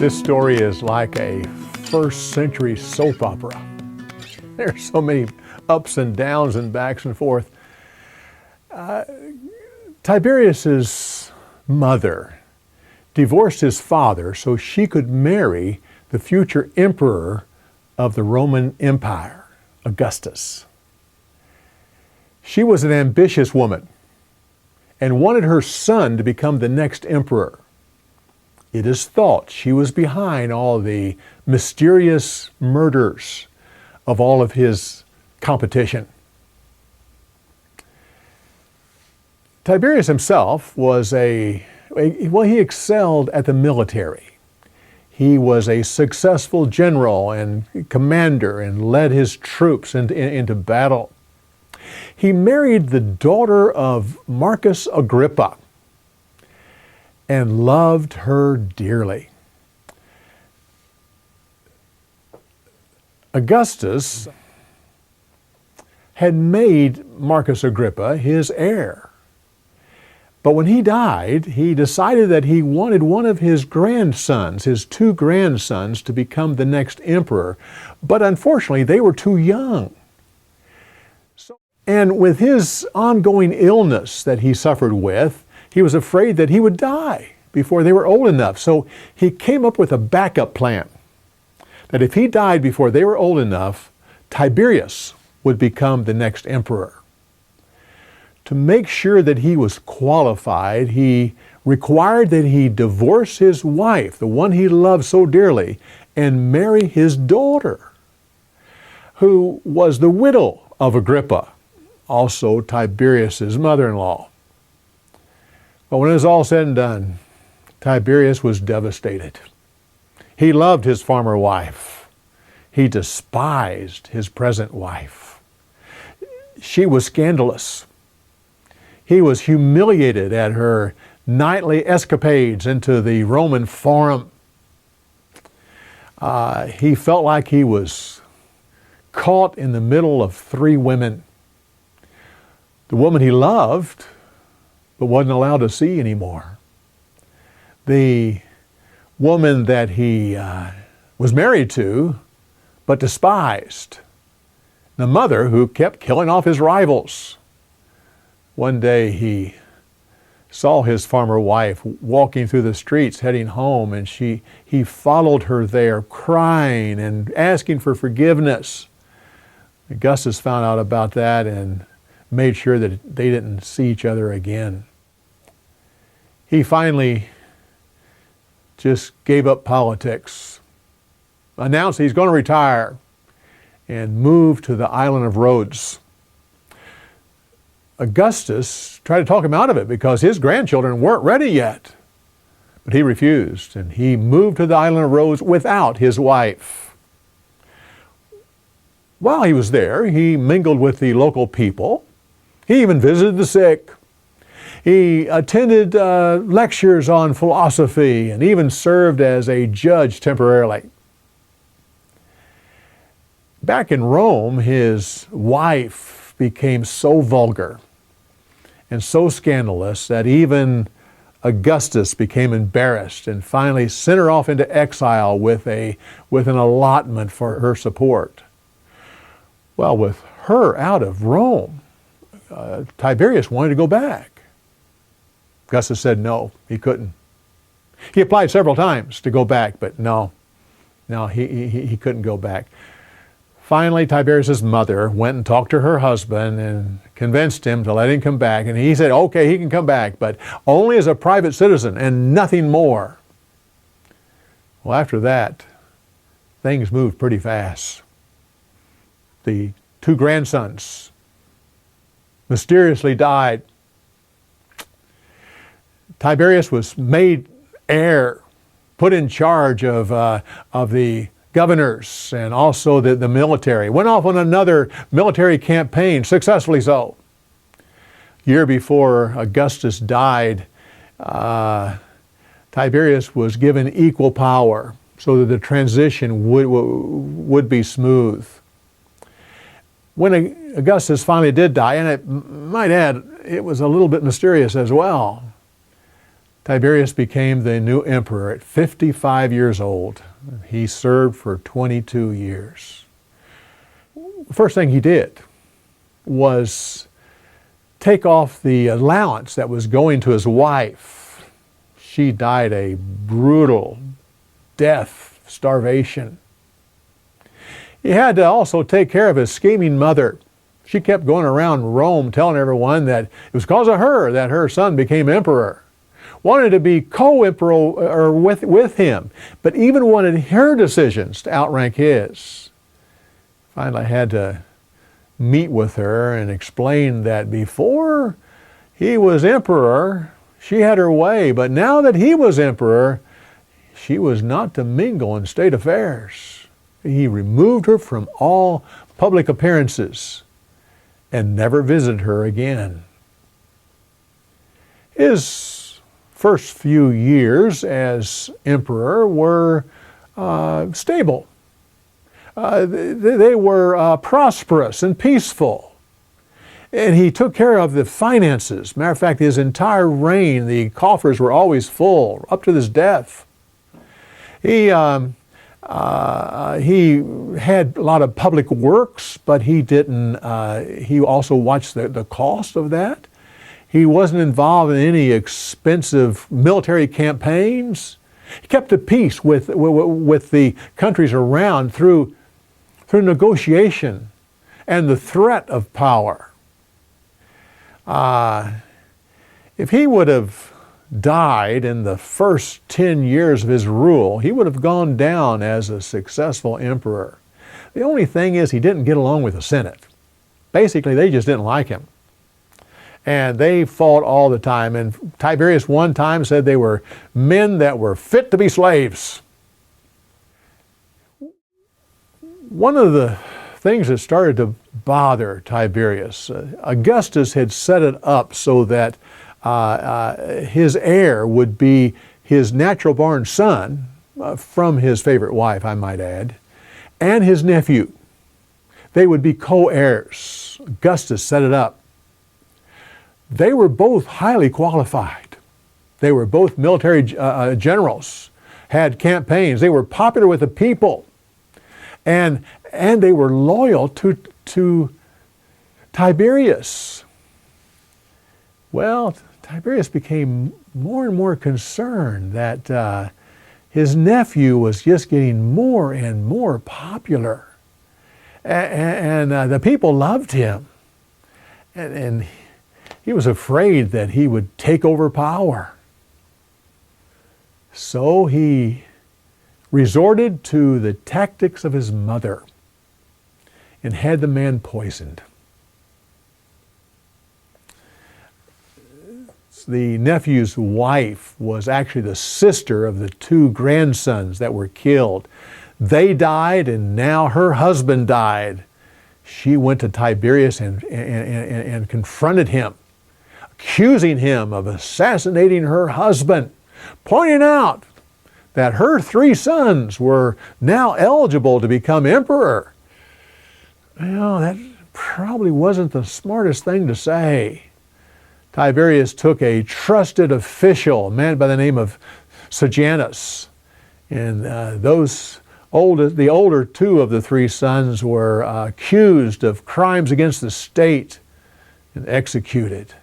This story is like a first century soap opera. There's so many ups and downs and backs and forth. Tiberius's mother divorced his father so she could marry the future emperor of the Roman Empire, Augustus. She was an ambitious woman and wanted her son to become the next emperor. It is thought she was behind all the mysterious murders of all of his competition. Tiberius himself was he excelled at the military. He was a successful general and commander and led his troops into battle. He married the daughter of Marcus Agrippa and loved her dearly. Augustus had made Marcus Agrippa his heir. But when he died, he decided that he wanted one of his grandsons, his two grandsons, to become the next emperor. But unfortunately, they were too young. And with his ongoing illness that he suffered with, he was afraid that he would die before they were old enough. So he came up with a backup plan, that if he died before they were old enough, Tiberius would become the next emperor. To make sure that he was qualified, he required that he divorce his wife, the one he loved so dearly, and marry his daughter, who was the widow of Agrippa, also Tiberius's mother-in-law. But when it was all said and done, Tiberius was devastated. He loved his former wife. He despised his present wife. She was scandalous. He was humiliated at her nightly escapades into the Roman Forum. He felt like he was caught in the middle of three women. The woman he loved, but wasn't allowed to see anymore. The woman that he was married to, but despised. The mother who kept killing off his rivals. One day he saw his former wife walking through the streets heading home, and he followed her there crying and asking for forgiveness. Augustus found out about that and made sure that they didn't see each other again. He finally just gave up politics, announced he's going to retire, and moved to the island of Rhodes. Augustus tried to talk him out of it because his grandchildren weren't ready yet. But he refused, and he moved to the island of Rhodes without his wife. While he was there, he mingled with the local people. He even visited the sick. He attended lectures on philosophy and even served as a judge temporarily. Back in Rome, his wife became so vulgar and so scandalous that even Augustus became embarrassed and finally sent her off into exile with an allotment for her support. Well, with her out of Rome, Tiberius wanted to go back. Augustus said no, he couldn't. He applied several times to go back, but no, he couldn't go back. Finally, Tiberius's mother went and talked to her husband and convinced him to let him come back. And he said, okay, he can come back, but only as a private citizen and nothing more. Well, after that, things moved pretty fast. The two grandsons mysteriously died. Tiberius was made heir, put in charge of the governors and also the military. Went off on another military campaign, successfully so. Year before Augustus died, Tiberius was given equal power so that the transition would be smooth. When Augustus finally did die, and I might add, it was a little bit mysterious as well, Tiberius became the new emperor at 55 years old. He served for 22 years. The first thing he did was take off the allowance that was going to his wife. She died a brutal death, starvation. He had to also take care of his scheming mother. She kept going around Rome telling everyone that it was because of her that her son became emperor. Wanted to be co-emperor with him, but even wanted her decisions to outrank his. Finally, I had to meet with her and explain that before he was emperor, she had her way, but now that he was emperor, she was not to mingle in state affairs. He removed her from all public appearances and never visited her again. His first few years as emperor were stable. They were prosperous and peaceful. And he took care of the finances. Matter of fact, his entire reign, the coffers were always full, up to his death. He had a lot of public works, but he also watched the cost of that. He wasn't involved in any expensive military campaigns. He kept the peace with the countries around through negotiation and the threat of power. If he would have died in the first 10 years of his rule, he would have gone down as a successful emperor. The only thing is he didn't get along with the Senate. Basically, they just didn't like him. And they fought all the time. And Tiberius one time said they were men that were fit to be slaves. One of the things that started to bother Tiberius, Augustus had set it up so that his heir would be his natural-born son, from his favorite wife, I might add, and his nephew. They would be co-heirs. Augustus set it up. They were both highly qualified. They were both military generals, had campaigns. They were popular with the people. And they were loyal to Tiberius. Well, Tiberius became more and more concerned that his nephew was just getting more and more popular. And the people loved him. And he was afraid that he would take over power. So he resorted to the tactics of his mother and had the man poisoned. The nephew's wife was actually the sister of the two grandsons that were killed. They died, and now her husband died. She went to Tiberius and confronted him, accusing him of assassinating her husband, pointing out that her three sons were now eligible to become emperor. Well, that probably wasn't the smartest thing to say. Tiberius took a trusted official, a man by the name of Sejanus, and the older two of the three sons were accused of crimes against the state and executed.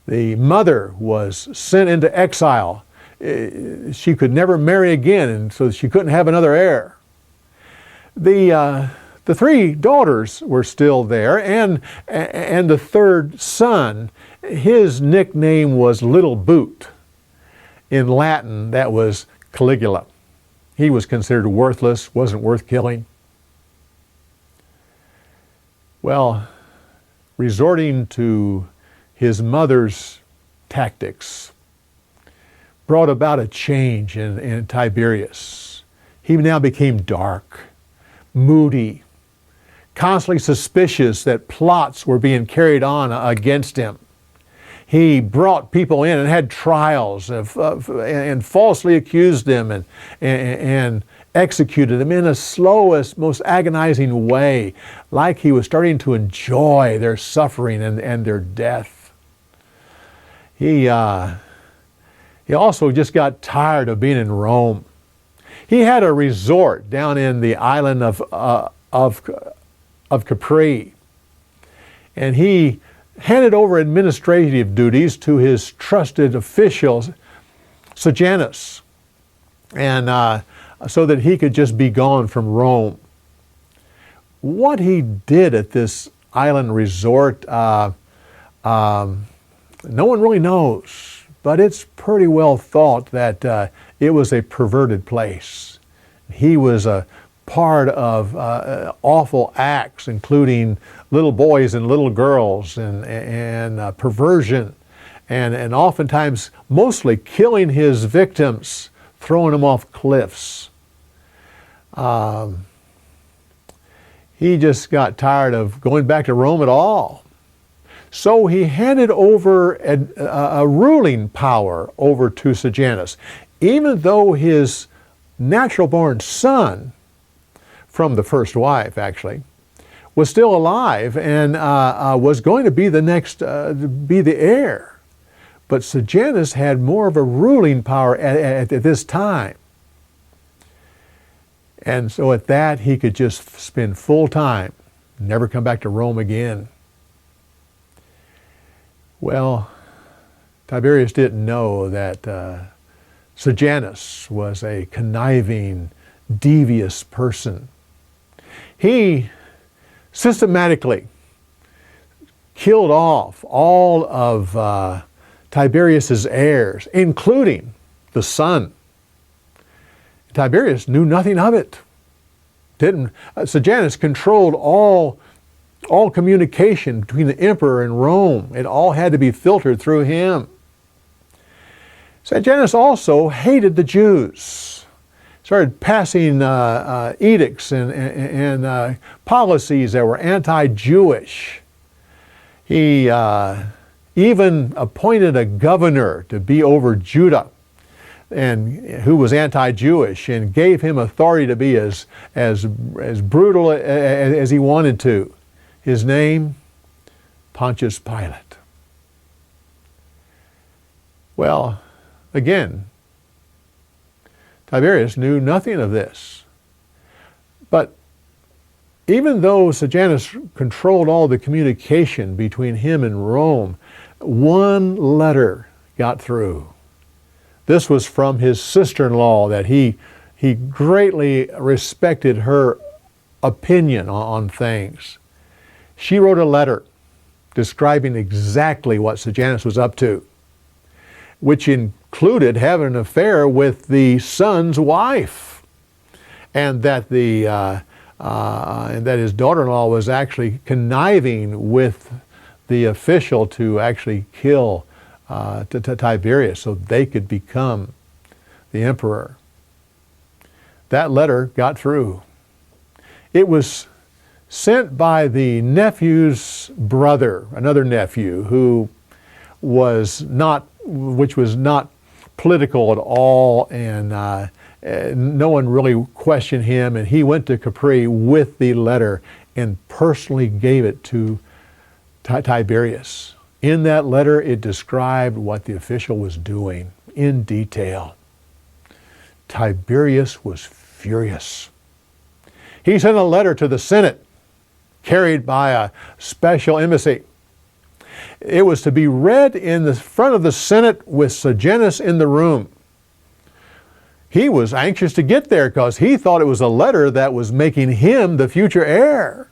The mother was sent into exile. She could never marry again, and so she couldn't have another heir. The three daughters were still there, and the third son, his nickname was Little Boot. In Latin, that was Caligula. He was considered worthless, wasn't worth killing. Well, resorting to his mother's tactics brought about a change in Tiberius. He now became dark, moody, constantly suspicious that plots were being carried on against him. He brought people in and had trials and falsely accused them and executed them in the slowest, most agonizing way, like he was starting to enjoy their suffering and their death. He He also just got tired of being in Rome. He had a resort down in the island of Capri, and he handed over administrative duties to his trusted official, Sejanus, and so that he could just be gone from Rome. What he did at this island resort, no one really knows. But it's pretty well thought that it was a perverted place. He was a part of awful acts, including little boys and little girls, and perversion, and oftentimes, mostly killing his victims, throwing them off cliffs. He just got tired of going back to Rome at all. So he handed over a ruling power over to Sejanus, even though his natural-born son, from the first wife actually, was still alive and was going to be the next, be the heir. But Sejanus had more of a ruling power at this time. And so at that, he could just spend full time, never come back to Rome again. Well, Tiberius didn't know that Sejanus was a conniving, devious person. He systematically killed off all of Tiberius's heirs, including the son. Tiberius knew nothing of it. Sejanus controlled all communication between the emperor and Rome. It all had to be filtered through him. Sejanus also hated the Jews. Started passing edicts and policies that were anti-Jewish. He even appointed a governor to be over Judah, and who was anti-Jewish, and gave him authority to be as brutal as he wanted to. His name, Pontius Pilate. Well, again, Tiberius knew nothing of this. But even though Sejanus controlled all the communication between him and Rome, one letter got through. This was from his sister-in-law that he greatly respected her opinion on things. She wrote a letter describing exactly what Sejanus was up to, which included having an affair with the son's wife, and that his daughter-in-law was actually conniving with the official to actually kill Tiberius so they could become the emperor. That letter got through. It was sent by the nephew's brother, another nephew, which was not political at all, and no one really questioned him, and he went to Capri with the letter and personally gave it to Tiberius. In that letter, it described what the official was doing in detail. Tiberius was furious. He sent a letter to the Senate, carried by a special embassy. It was to be read in the front of the Senate with Sejanus in the room. He was anxious to get there because he thought it was a letter that was making him the future heir.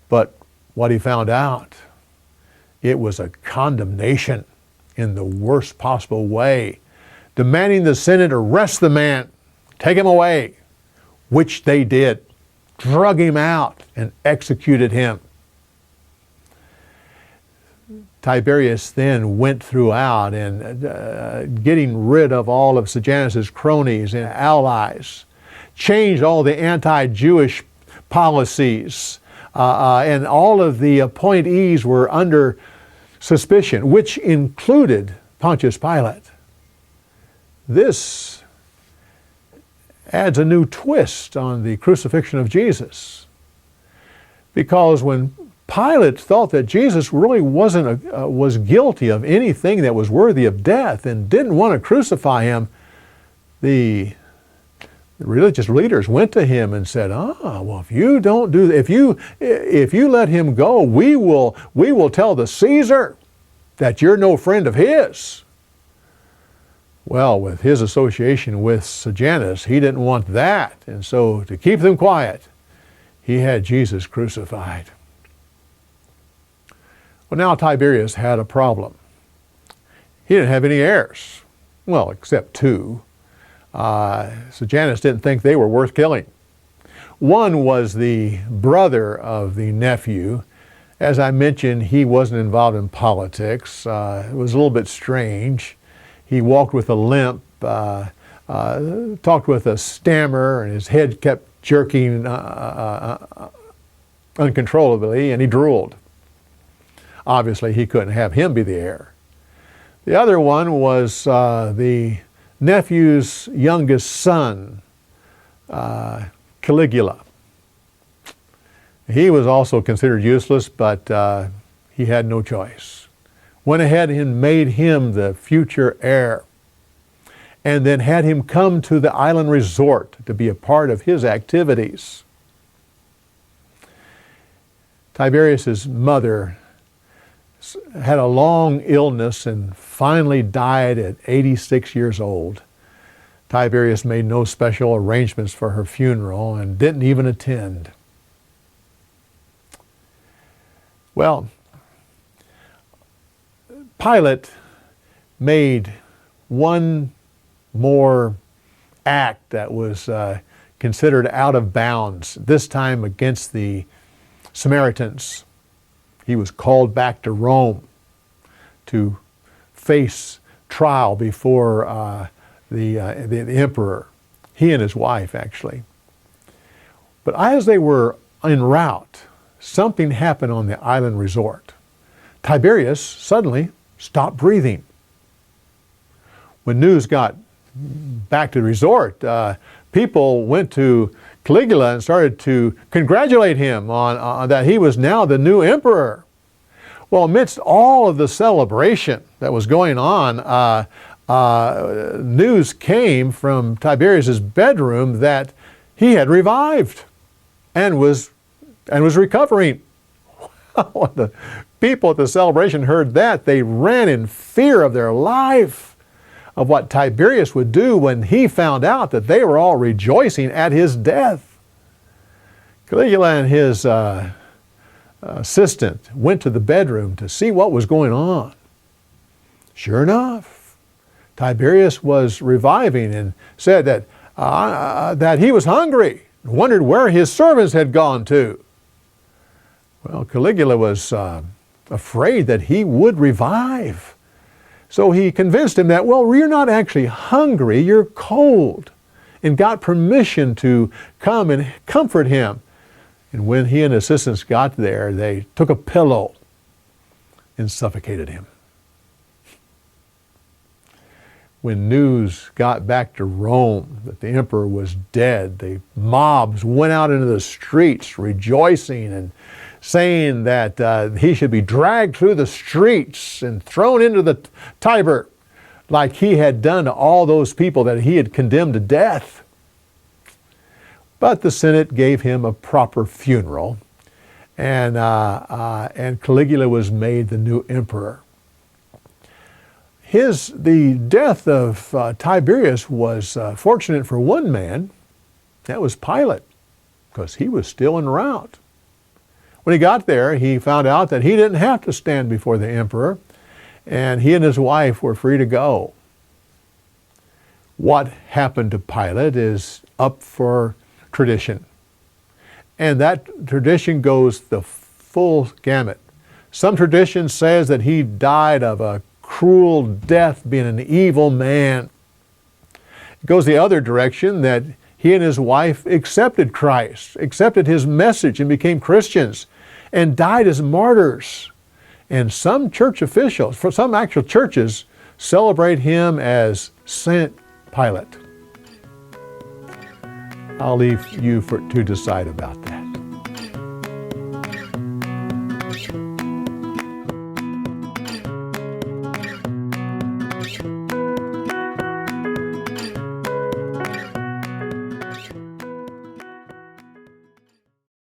But what he found out, it was a condemnation in the worst possible way, demanding the Senate arrest the man, take him away, which they did, drug him out and executed him. Tiberius then went throughout and getting rid of all of Sejanus's cronies and allies, changed all the anti-Jewish policies, and all of the appointees were under suspicion, which included Pontius Pilate. This adds a new twist on the crucifixion of Jesus, because when Pilate thought that Jesus really was guilty of anything that was worthy of death and didn't want to crucify him. The religious leaders went to him and said, well, if you don't do, if you let him go, we will tell the Caesar that you're no friend of his. Well, with his association with Sejanus, he didn't want that. And so to keep them quiet, he had Jesus crucified. Well, now Tiberius had a problem. He didn't have any heirs. Well, except two. Sejanus didn't think they were worth killing. One was the brother of the nephew. As I mentioned, he wasn't involved in politics. It was a little bit strange. He walked with a limp, talked with a stammer, and his head kept jerking uncontrollably, and he drooled. Obviously, he couldn't have him be the heir. The other one was the nephew's youngest son, Caligula. He was also considered useless, but he had no choice. Went ahead and made him the future heir, and then had him come to the island resort to be a part of his activities. Tiberius's mother had a long illness and finally died at 86 years old. Tiberius made no special arrangements for her funeral and didn't even attend. Well, Pilate made one more act that was considered out of bounds, this time against the Samaritans. He was called back to Rome to face trial before the emperor, he and his wife actually. But as they were en route, something happened on the island resort. Tiberius suddenly stopped breathing. When news got back to the resort, people went to Caligula and started to congratulate him on that he was now the new emperor. Well, amidst all of the celebration that was going on, news came from Tiberius's bedroom that he had revived and was recovering. When the people at the celebration heard that, they ran in fear of their life, of what Tiberius would do when he found out that they were all rejoicing at his death. Caligula and his assistant went to the bedroom to see what was going on. Sure enough, Tiberius was reviving and said that he was hungry and wondered where his servants had gone to. Well, Caligula was afraid that he would revive. So he convinced him that, well, you're not actually hungry, you're cold, and got permission to come and comfort him. And when he and his assistants got there, they took a pillow and suffocated him. When news got back to Rome that the emperor was dead, the mobs went out into the streets rejoicing and saying that he should be dragged through the streets and thrown into the Tiber like he had done to all those people that he had condemned to death. But the Senate gave him a proper funeral, and Caligula was made the new emperor. The death of Tiberius was fortunate for one man. That was Pilate, because he was still en route. When he got there, he found out that he didn't have to stand before the emperor, and he and his wife were free to go. What happened to Pilate is up for tradition. And that tradition goes the full gamut. Some tradition says that he died of a cruel death, being an evil man. It goes the other direction, that he and his wife accepted Christ, accepted his message, and became Christians, and died as martyrs. And some church officials, for some actual churches, celebrate him as Saint Pilate. I'll leave you to decide about that.